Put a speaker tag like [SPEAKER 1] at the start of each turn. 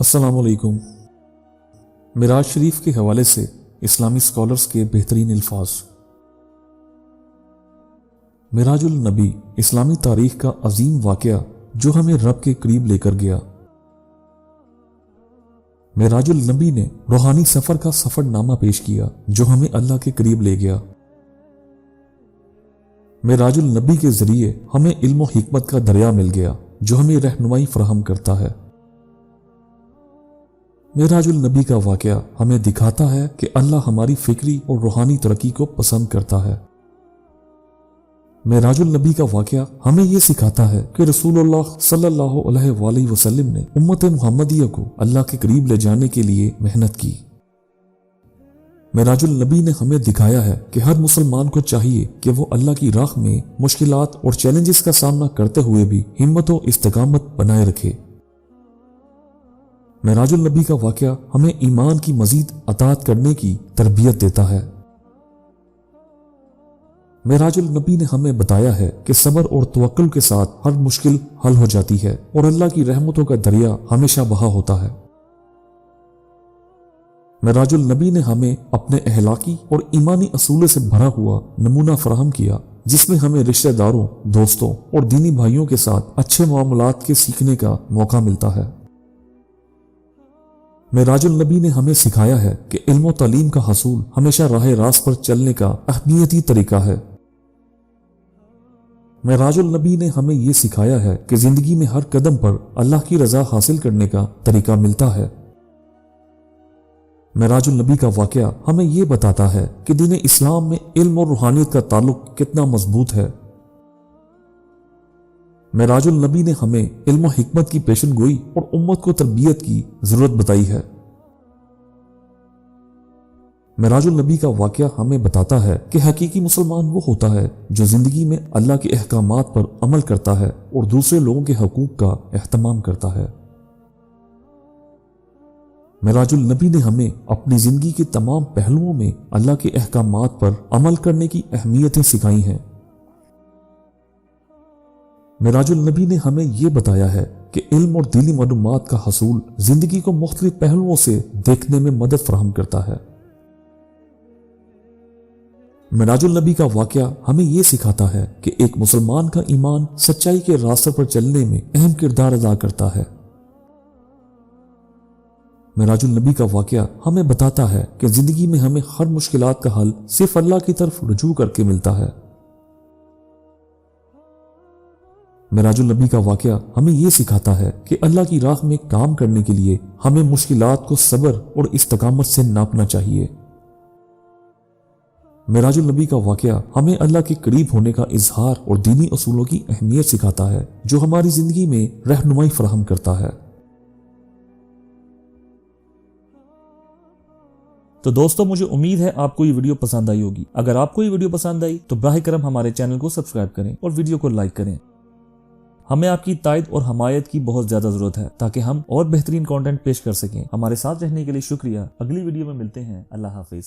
[SPEAKER 1] अस्सलाम वालेकुम। मिराज शरीफ के हवाले से इस्लामी स्कॉलर्स के बेहतरीन अल्फाज। मिराजुल नबी इस्लामी तारीख का अजीम वाक़या जो हमें रब के करीब लेकर गया। मिराजुल नबी ने रूहानी सफर का सफरनामा पेश किया जो हमें अल्लाह के करीब ले गया। मिराजुल नबी के जरिए हमें इल्म और हिकमत का दरिया मिल गया जो हमें रहनुमाई फराहम करता है। मिराजुल नबी का वाक़या हमें दिखाता है कि अल्लाह हमारी फिक्री और रूहानी तरक्की को पसंद करता है। मिराजुल नबी का वाक़या हमें यह सिखाता है कि रसूलुल्लाह सल्लल्लाहु अलैहि वसल्लम ने उम्मत मुहम्मदिया को अल्लाह के करीब ले जाने के लिए मेहनत की। मिराजुल नबी ने हमें दिखाया है कि हर मुसलमान को चाहिए कि वो अल्लाह की राह में मुश्किलात और चैलेंजेस का सामना करते हुए भी हिम्मत और इस्तिकामत बनाए रखे। मिराजुल नबी का वाक़या हमें ईमान की मजीद अताअत करने की तरबियत देता है। मिराजुल नबी ने हमें बताया है कि सब्र और तवक्कुल के साथ हर मुश्किल हल हो जाती है और अल्लाह की रहमतों का दरिया हमेशा बहा होता है। मिराजुल नबी ने हमें अपने अहलाकी और ईमानी असूलों से भरा हुआ नमूना फराहम किया जिसमें हमें रिश्तेदारों, दोस्तों और दीनी भाइयों के साथ अच्छे मामलात के सीखने का मौका मिलता है। मिराजुल नबी ने हमें सिखाया है कि इल्म और तालीम का हसूल हमेशा राह रास्त पर चलने का अहमियती तरीका है। मिराजुल नबी ने हमें यह सिखाया है कि जिंदगी में हर कदम पर अल्लाह की रजा हासिल करने का तरीका मिलता है। मिराजुल नबी का वाक़या हमें यह बताता है कि दीन इस्लाम में इल्म और रूहानियत का ताल्लुक कितना मजबूत है। मिराजुल नबी ने हमें इल्म और हिकमत की पेशन गोई और उम्मत को तरबियत की जरूरत बताई है। मिराजुल नबी का वाक़या हमें बताता है कि हकीकी मुसलमान वो होता है जो जिंदगी में अल्लाह के अहकामात पर अमल करता है और दूसरे लोगों के हकूक का एहतमाम करता है। मिराजुल नबी ने हमें अपनी जिंदगी के तमाम पहलुओं में अल्लाह के अहकामात पर अमल करने की अहमियतें सिखाई हैं। मिराजुल नबी ने हमें यह बताया है कि इल्म और दीनी मालूमात का हसूल जिंदगी को मुख्तलिफ पहलुओं से देखने में मदद फराहम करता है। मिराजुल नबी का वाक़या हमें यह सिखाता है कि एक मुसलमान का ईमान सच्चाई के रास्ते पर चलने में अहम किरदार अदा करता है। मिराजुल नबी का वाक़या हमें बताता है कि जिंदगी में हमें हर मुश्किलात का हल सिर्फ अल्लाह की तरफ रुजू करके मिलता है। मिराजुल नबी का वाक़या हमें यह सिखाता है कि अल्लाह की राह में काम करने के लिए हमें मुश्किलात को सब्र और इस्तिकामत से नापना चाहिए। मिराजुल नबी का वाक़या हमें अल्लाह के करीब होने का इजहार और दीनी असूलों की अहमियत सिखाता है जो हमारी जिंदगी में रहनुमाई फराहम करता है।
[SPEAKER 2] तो दोस्तों, मुझे उम्मीद है आपको ये वीडियो पसंद आई होगी। अगर आपको ये वीडियो पसंद आई तो बराह करम हमारे चैनल को सब्सक्राइब करें और वीडियो को लाइक करें। हमें आपकी तायद और हमायत की बहुत ज्यादा जरूरत है ताकि हम और बेहतरीन कंटेंट पेश कर सकें। हमारे साथ रहने के लिए शुक्रिया। अगली वीडियो में मिलते हैं। अल्लाह हाफिज।